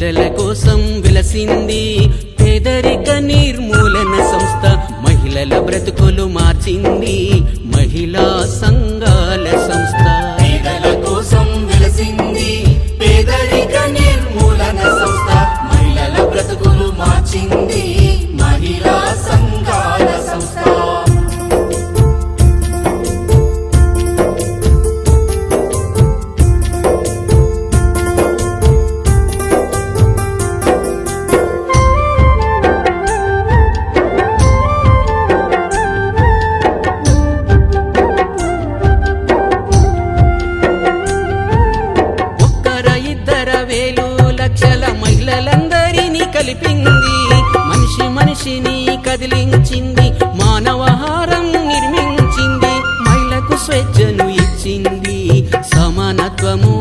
మహిళల కోసం విలసింది పేదరిక నిర్మూలన సంస్థ. మహిళల బ్రతుకులు మార్చింది మహిళా సంఘాల సంస్థ. పేదల కోసం విలసింది పేదరిక నిర్మూలన సంస్థ. మహిళల బ్రతుకులు మార్చింది మహిళా సంఘాల సంస్థ. లక్షల మహిళలందరినీ కలిపింది. మనిషి మనిషిని కదిలించింది, మానవహారం నిర్మించింది. మహిళకు స్వేచ్ఛను ఇచ్చింది, సమానత్వము